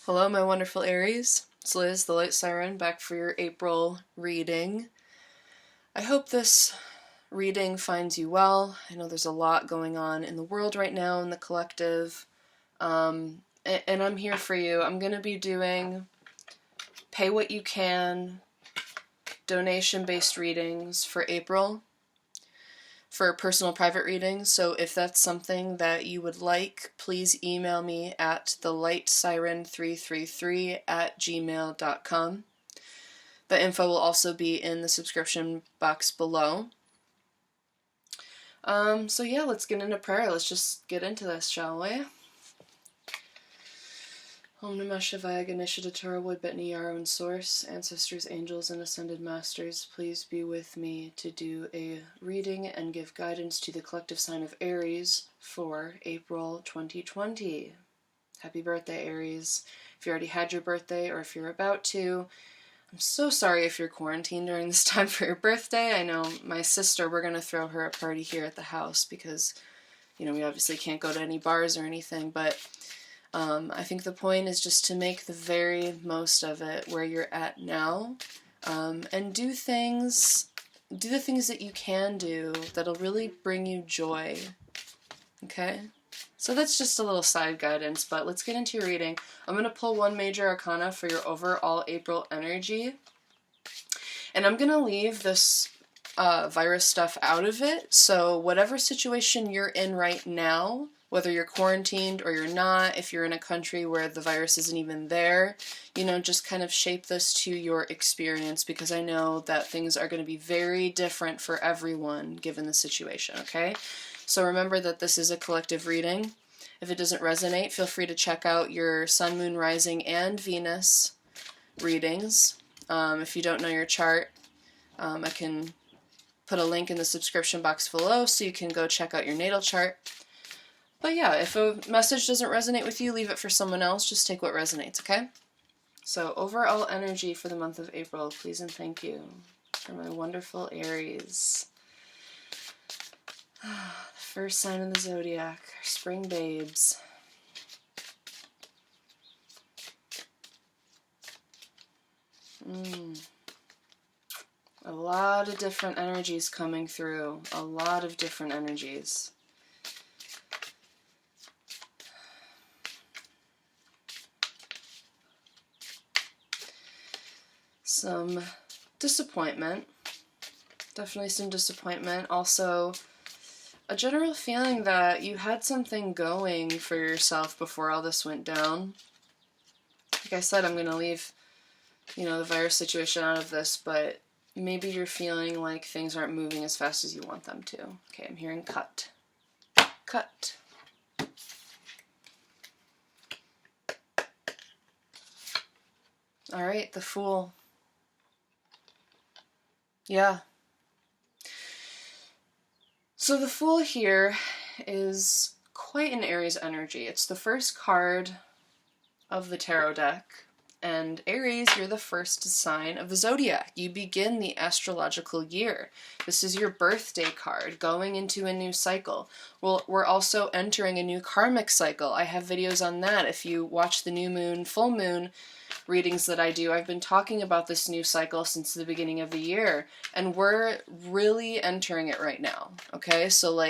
Hello, my wonderful Aries. It's Liz, the Light Siren, back for your April reading. I hope this reading finds you well. I know there's a lot going on in the world right now, in the collective, and I'm here for you. I'm going to be doing pay what you can, donation-based readings for April, for personal private readings. So if that's something that you would like, please email me at thelightsirens333@gmail.com. The info will also be in the subscription box below. So yeah, let's get into prayer. Let's just get into this, shall we? Om Namah Shivaya, Ganesha Tara Wood, Betni Yarrow and Source, ancestors, angels, and ascended masters, please be with me to do a reading and give guidance to the collective sign of Aries for April 2020. Happy birthday, Aries. If you already had your birthday or if you're about to, I'm so sorry if you're quarantined during this time for your birthday. I know my sister, we're going to throw her a party here at the house because, we obviously can't go to any bars or anything, but I think the point is just to make the very most of it where you're at now, and do the things that you can do that'll really bring you joy, okay? So that's just a little side guidance, but let's get into your reading. I'm going to pull one major arcana for your overall April energy, and I'm going to leave this virus stuff out of it, so whatever situation you're in right now, whether you're quarantined or you're not, if you're in a country where the virus isn't even there, just kind of shape this to your experience, because I know that things are going to be very different for everyone given the situation, okay? So remember that this is a collective reading. If it doesn't resonate, feel free to check out your Sun, Moon, Rising, and Venus readings. If you don't know your chart, I can put a link in the subscription box below so you can go check out your natal chart. But yeah, if a message doesn't resonate with you, leave it for someone else. Just take what resonates, okay? So overall energy for the month of April, please and thank you for my wonderful Aries. First sign in the zodiac, our spring babes. A lot of different energies coming through. A lot of different energies. Some disappointment. Definitely some disappointment. Also, a general feeling that you had something going for yourself before all this went down. Like I said, I'm going to leave, the virus situation out of this, but maybe you're feeling like things aren't moving as fast as you want them to. Okay, I'm hearing cut. Cut. All right, the Fool. Yeah. So the Fool here is quite an Aries energy. It's the first card of the tarot deck, and Aries, you're the first sign of the zodiac. You begin the astrological year. This is your birthday card, going into a new cycle. Well, we're also entering a new karmic cycle. I have videos on that. If you watch the new moon, full moon readings that I do, I've been talking about this new cycle since the beginning of the year, and we're really entering it right now, okay? So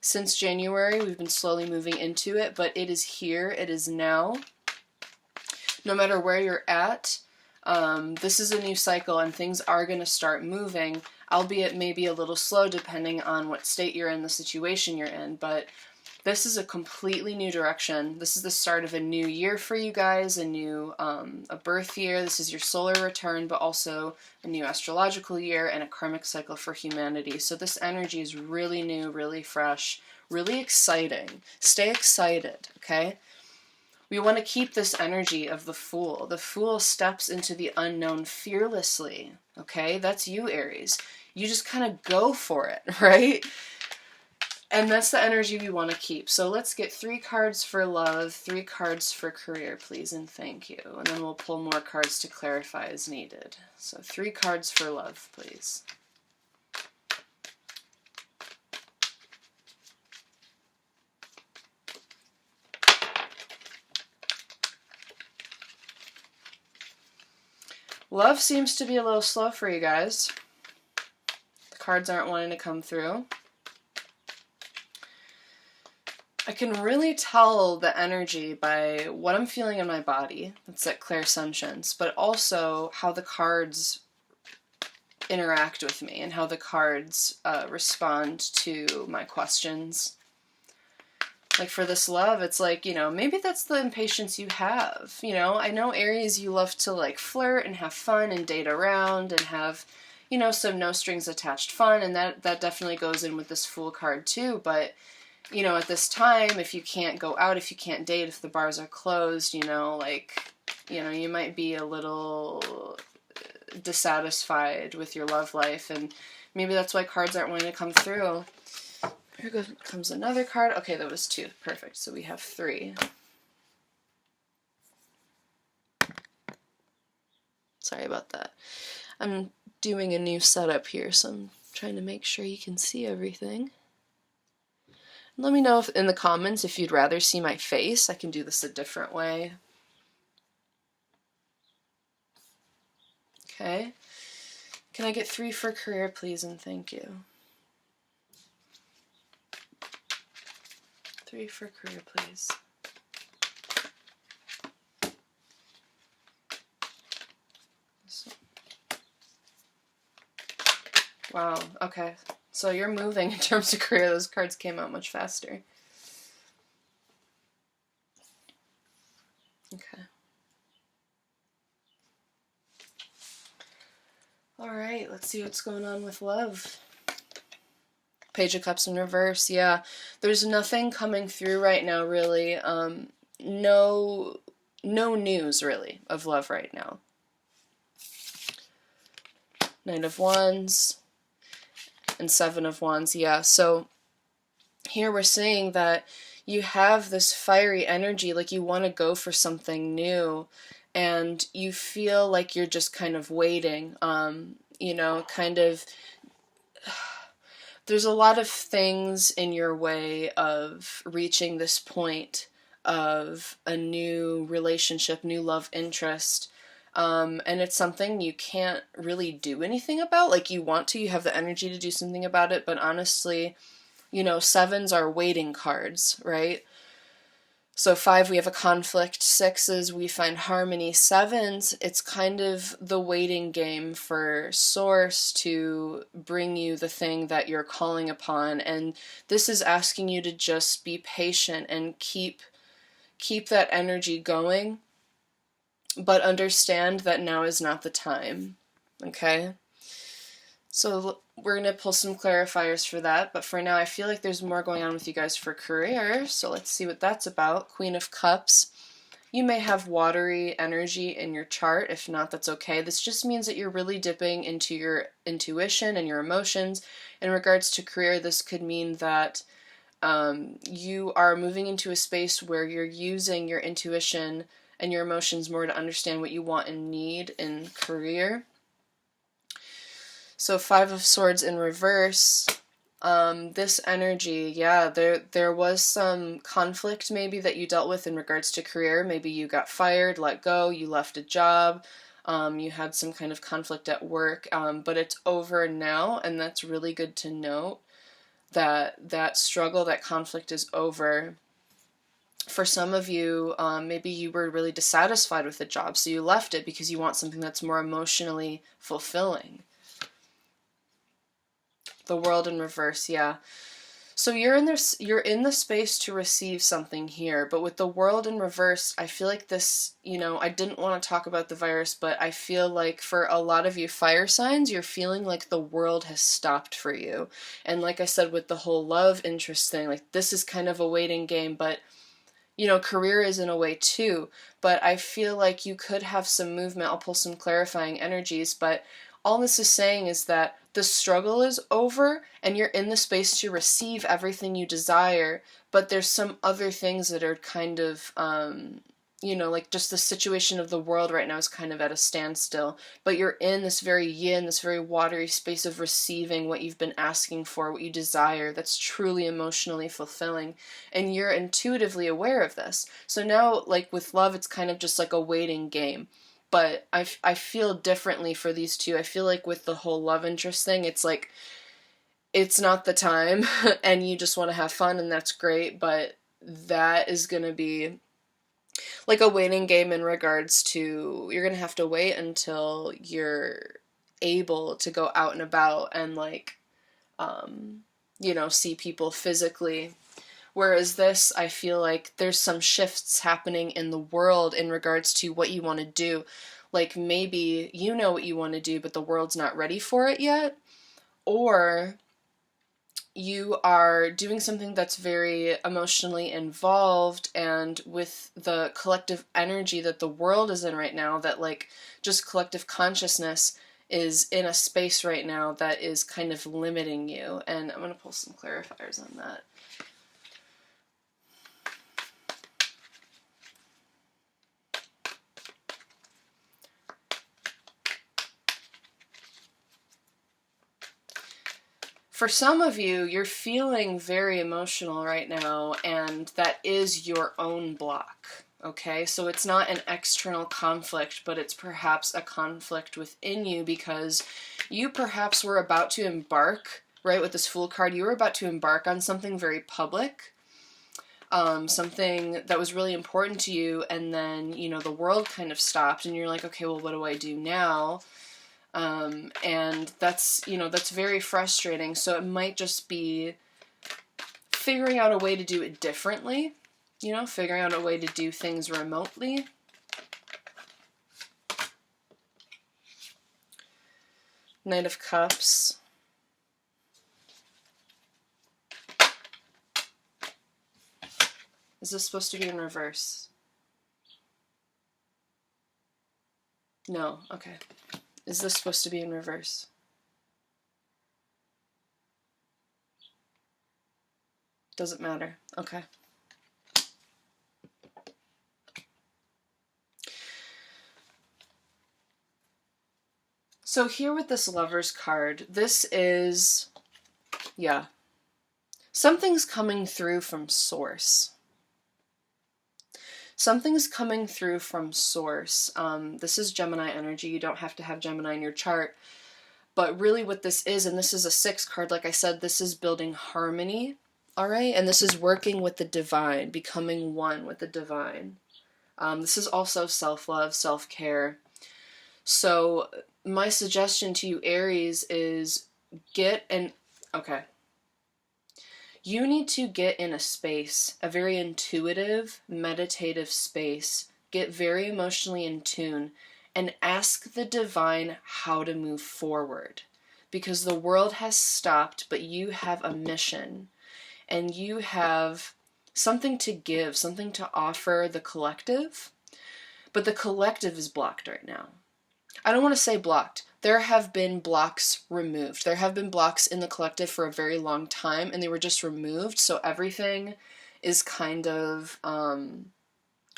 since January, we've been slowly moving into it, but it is here, it is now. No matter where you're at, this is a new cycle and things are going to start moving, albeit maybe a little slow depending on what state you're in, the situation you're in, but this is a completely new direction. This is the start of a new year for you guys, a birth year. This is your solar return, but also a new astrological year and a karmic cycle for humanity. So this energy is really new, really fresh, really exciting. Stay excited, okay? We want to keep this energy of the Fool. The Fool steps into the unknown fearlessly, okay? That's you, Aries. You just kind of go for it, right? And that's the energy we want to keep. So let's get 3 cards for love, 3 cards for career, please and thank you. And then we'll pull more cards to clarify as needed. So 3 cards for love, please. Love seems to be a little slow for you guys. The cards aren't wanting to come through. I can really tell the energy by what I'm feeling in my body. That's that clairsentience, but also how the cards interact with me and how the cards respond to my questions. Like for this love, it's like, you know, maybe that's the impatience you have. You know, I know Aries, you love to like flirt and have fun and date around and have, you know, some no strings attached fun, and that definitely goes in with this Fool card too. But, you know, at this time, if you can't go out, if you can't date, if the bars are closed, you know, like, you know, you might be a little dissatisfied with your love life, and maybe that's why cards aren't wanting to come through. Here comes another card. Okay, that was 2. Perfect. So we have 3. Sorry about that. I'm doing a new setup here, so I'm trying to make sure you can see everything. Let me know in the comments if you'd rather see my face. I can do this a different way. Okay. Can I get 3 for career, please, and thank you. 3 for career, please. Wow, okay. So you're moving in terms of career. Those cards came out much faster. Okay. Alright, let's see what's going on with love. Page of Cups in reverse, yeah. There's nothing coming through right now, really. No news, really, of love right now. Knight of Wands and 7 of Wands, yeah. So here we're saying that you have this fiery energy, like you want to go for something new, and you feel like you're just kind of waiting, you know, kind of... There's a lot of things in your way of reaching this point of a new relationship, new love interest, and it's something you can't really do anything about. Like, you want to, you have the energy to do something about it, but honestly, you know, 7s are waiting cards, right? So 5, we have a conflict. 6s, we find harmony. 7s, it's kind of the waiting game for Source to bring you the thing that you're calling upon. And this is asking you to just be patient and keep that energy going, but understand that now is not the time, okay? So we're going to pull some clarifiers for that, but for now I feel like there's more going on with you guys for career, so let's see what that's about. Queen of Cups. You may have watery energy in your chart. If not, that's okay. This just means that you're really dipping into your intuition and your emotions. In regards to career, this could mean that you are moving into a space where you're using your intuition and your emotions more to understand what you want and need in career. So 5 of Swords in reverse, this energy, yeah, there was some conflict maybe that you dealt with in regards to career. Maybe you got fired, let go, you left a job, you had some kind of conflict at work, but it's over now, and that's really good to note, that struggle, that conflict is over. For some of you, maybe you were really dissatisfied with the job, so you left it because you want something that's more emotionally fulfilling. The World in reverse, yeah. So you're in the space to receive something here, but with the World in reverse, I feel like this, you know, I didn't want to talk about the virus, but I feel like for a lot of you fire signs, you're feeling like the world has stopped for you. And like I said, with the whole love interest thing, like this is kind of a waiting game, but you know, career is in a way too, but I feel like you could have some movement. I'll pull some clarifying energies, but all this is saying is that the struggle is over and you're in the space to receive everything you desire, but there's some other things that are kind of, you know, like just the situation of the world right now is kind of at a standstill, but you're in this very yin, this very watery space of receiving what you've been asking for, what you desire, that's truly emotionally fulfilling, and you're intuitively aware of this. So now, like with love, it's kind of just like a waiting game. but I feel differently for these two. I feel like with the whole love interest thing, it's like, it's not the time and you just want to have fun, and that's great, but that is going to be like a waiting game in regards to, you're going to have to wait until you're able to go out and about and like, you know, see people physically. Whereas this, I feel like there's some shifts happening in the world in regards to what you want to do. Like maybe you know what you want to do, but the world's not ready for it yet. Or you are doing something that's very emotionally involved, and with the collective energy that the world is in right now, that like just collective consciousness is in a space right now that is kind of limiting you. And I'm going to pull some clarifiers on that. For some of you, you're feeling very emotional right now, and that is your own block, okay? So it's not an external conflict, but it's perhaps a conflict within you, because you perhaps were about to embark, right, with this Fool card, you were about to embark on something very public, something that was really important to you, and then, you know, the world kind of stopped, and you're like, okay, well, what do I do now? And that's, you know, that's very frustrating. So it might just be figuring out a way to do it differently, you know, figuring out a way to do things remotely. Knight of Cups. Is this supposed to be in reverse? No, okay. Is this supposed to be in reverse? Doesn't matter. Okay. So here with this Lover's card, this is, yeah, something's coming through from Source. Something's coming through from Source. This is Gemini energy. You don't have to have Gemini in your chart. But really what this is, and this is a 6 card, like I said, this is building harmony, all right? And this is working with the divine, becoming one with the divine. This is also self-love, self-care. So my suggestion to you, Aries, is okay. You need to get in a space, a very intuitive, meditative space. Get very emotionally in tune and ask the divine how to move forward. Because the world has stopped, but you have a mission. And you have something to give, something to offer the collective. But the collective is blocked right now. I don't want to say blocked. There have been blocks removed. There have been blocks in the collective for a very long time, and they were just removed, so everything is kind of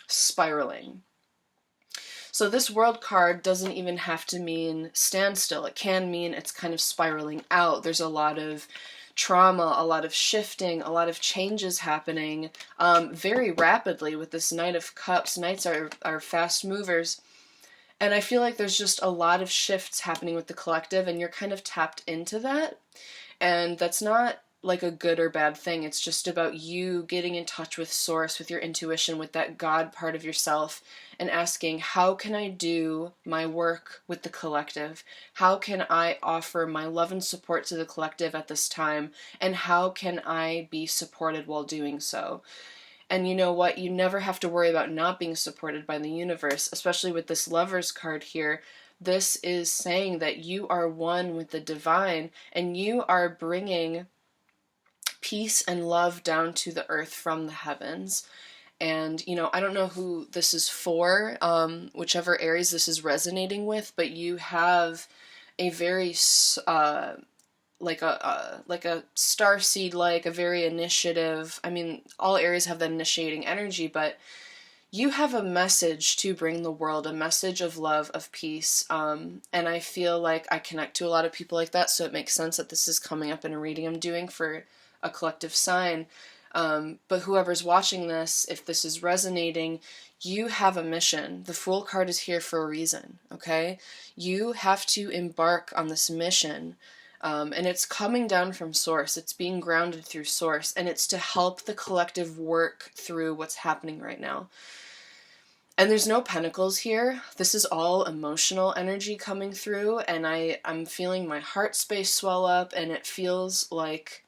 spiraling. So this World card doesn't even have to mean standstill. It can mean it's kind of spiraling out. There's a lot of trauma, a lot of shifting, a lot of changes happening very rapidly with this Knight of Cups. Knights are fast movers. And I feel like there's just a lot of shifts happening with the collective, and you're kind of tapped into that. And that's not like a good or bad thing. It's just about you getting in touch with Source, with your intuition, with that God part of yourself, and asking, how can I do my work with the collective? How can I offer my love and support to the collective at this time? And how can I be supported while doing so? And you know what? You never have to worry about not being supported by the universe, especially with this Lover's card here. This is saying that you are one with the divine, and you are bringing peace and love down to the earth from the heavens. And, you know, I don't know who this is for, whichever Aries this is resonating with, but you have a very like a star seed, like a very initiative. I mean, all Aries have that initiating energy, but you have a message to bring the world, a message of love, of peace. And I feel like I connect to a lot of people like that, so it makes sense that this is coming up in a reading I'm doing for a collective sign. But whoever's watching this, if this is resonating, You have a mission. The Fool card is here for a reason, okay? You have to embark on this mission, and it's coming down from source. It's being grounded through source, and it's to help the collective work through what's happening right now. And there's no pentacles here. This is all emotional energy coming through, and I'm feeling my heart space swell up, and it feels like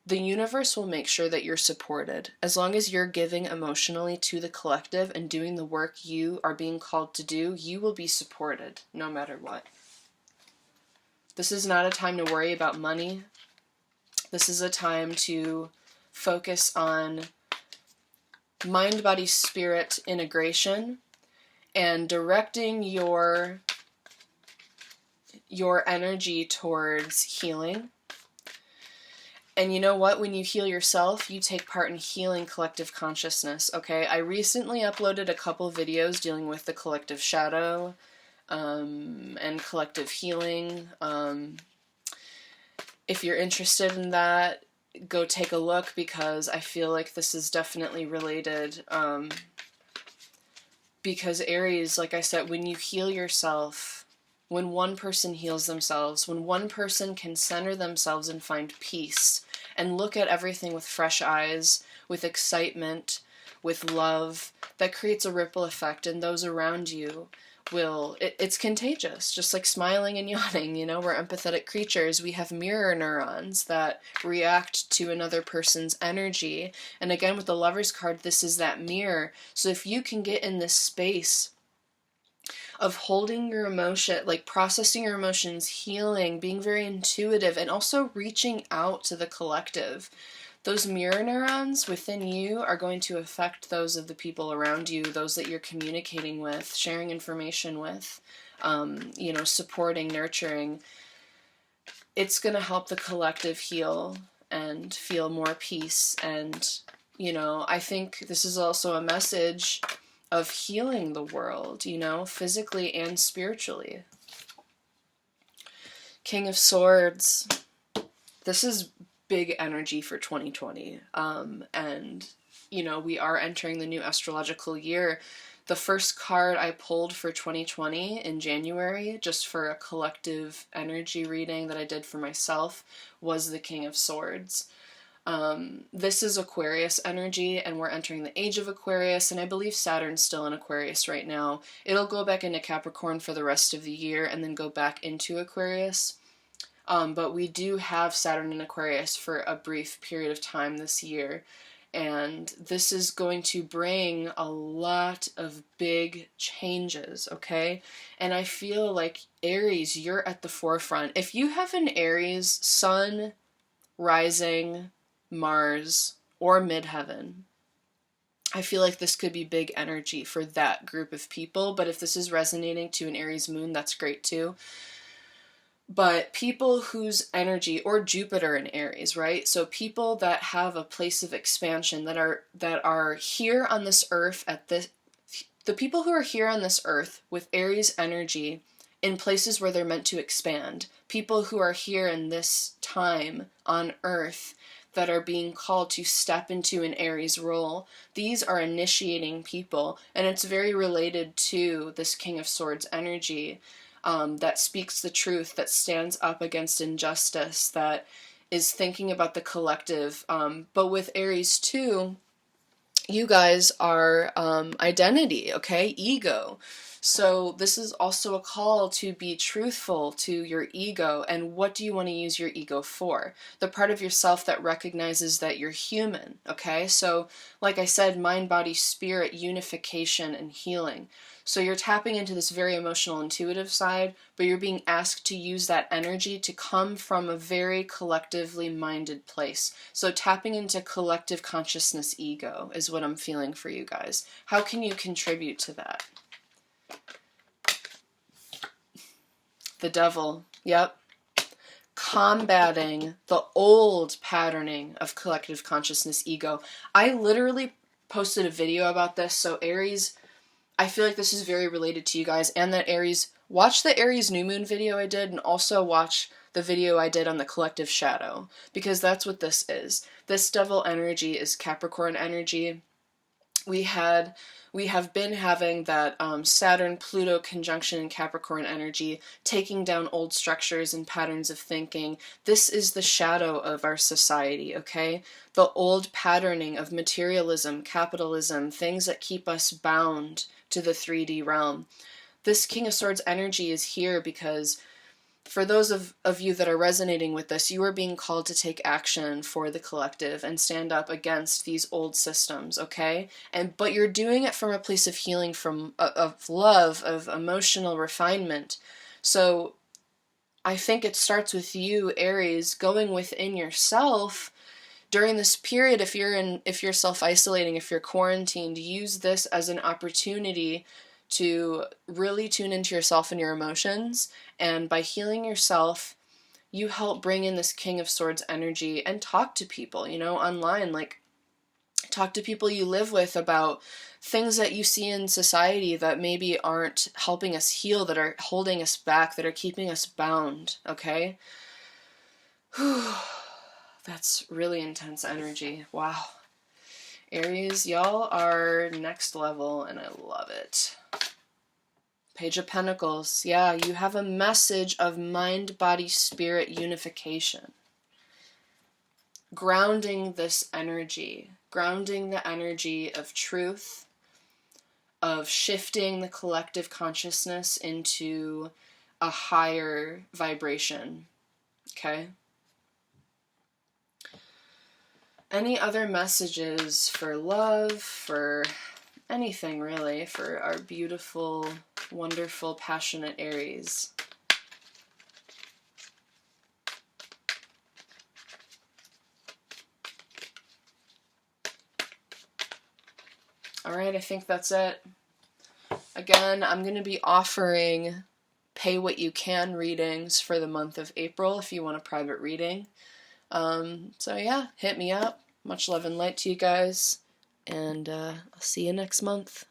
the universe will make sure that you're supported. As long as you're giving emotionally to the collective and doing the work you are being called to do, you will be supported no matter what. This is not a time to worry about money. This is a time to focus on mind, body, spirit integration and directing your energy towards healing. And you know what? When you heal yourself, you take part in healing collective consciousness, okay? I recently uploaded a couple videos dealing with the collective shadow and collective healing. If you're interested in that, go take a look, because I feel like this is definitely related. Because Aries, like I said, when you heal yourself, when one person heals themselves, when one person can center themselves and find peace and look at everything with fresh eyes, with excitement, with love, that creates a ripple effect, and those around you will, it's contagious, just like smiling and yawning, you know, we're empathetic creatures. We have mirror neurons that react to another person's energy. And again, with the Lover's card, this is that mirror. So if you can get in this space of holding your emotion, like processing your emotions, healing, being very intuitive, and also reaching out to the collective, those mirror neurons within you are going to affect those of the people around you, those that you're communicating with, sharing information with, you know, supporting, nurturing. It's going to help the collective heal and feel more peace. And, you know, I think this is also a message of healing the world, you know, physically and spiritually. King of Swords. This is big energy for 2020. And, you know, we are entering the new astrological year. The first card I pulled for 2020 in January, just for a collective energy reading that I did for myself, was the King of Swords. This is Aquarius energy, and we're entering the age of Aquarius, and I believe Saturn's still in Aquarius right now. It'll go back into Capricorn for the rest of the year and then go back into Aquarius. But we do have Saturn in Aquarius for a brief period of time this year, and this is going to bring a lot of big changes, okay? And I feel like Aries, you're at the forefront. If you have an Aries sun, rising, Mars, or midheaven, I feel like this could be big energy for that group of people. But if this is resonating to an Aries moon, that's great too. But people whose energy, or Jupiter in Aries, right? So people that have a place of expansion, that are here on this earth the people who are here on this earth with Aries energy in places where they're meant to expand, people who are here in this time on earth that are being called to step into an Aries role, these are initiating people, and it's very related to this King of Swords energy. That speaks the truth, that stands up against injustice, that is thinking about the collective. But with Aries too, you guys are identity, okay? Ego. So this is also a call to be truthful to your ego, and what do you want to use your ego for? The part of yourself that recognizes that you're human, okay? So like I said, mind, body, spirit, unification, and healing. So you're tapping into this very emotional, intuitive side, but you're being asked to use that energy to come from a very collectively minded place. So tapping into collective consciousness ego is what I'm feeling for you guys. How can you contribute to that? The Devil, yep. Combating the old patterning of collective consciousness ego. I literally posted a video about this, so Aries, I feel like this is very related to you guys, and that Aries, watch the Aries new moon video I did, and also watch the video I did on the collective shadow, because that's what this is. This devil energy is Capricorn energy. We had we have been having that Saturn-Pluto conjunction in Capricorn energy, taking down old structures and patterns of thinking. This is the shadow of our society, okay? The old patterning of materialism, capitalism, things that keep us bound to the 3D realm. This King of Swords energy is here because for those of you that are resonating with this, you are being called to take action for the collective and stand up against these old systems, okay? But you're doing it from a place of healing, of love, of emotional refinement. So I think it starts with you, Aries, going within yourself during this period. If you're self-isolating, if you're quarantined, use this as an opportunity to really tune into yourself and your emotions. And by healing yourself, you help bring in this King of Swords energy and talk to people, online. Like, talk to people you live with about things that you see in society that maybe aren't helping us heal, that are holding us back, that are keeping us bound, okay? Whew. That's really intense energy. Wow. Aries, y'all are next level, and I love it. Page of Pentacles. Yeah, you have a message of mind, body, spirit unification. Grounding this energy. Grounding the energy of truth, of shifting the collective consciousness into a higher vibration. Okay? Any other messages for love, for anything really, for our beautiful, wonderful, passionate Aries? Alright, I think that's it. Again, I'm going to be offering pay what you can readings for the month of April if you want a private reading. So yeah, hit me up. Much love and light to you guys, and I'll see you next month.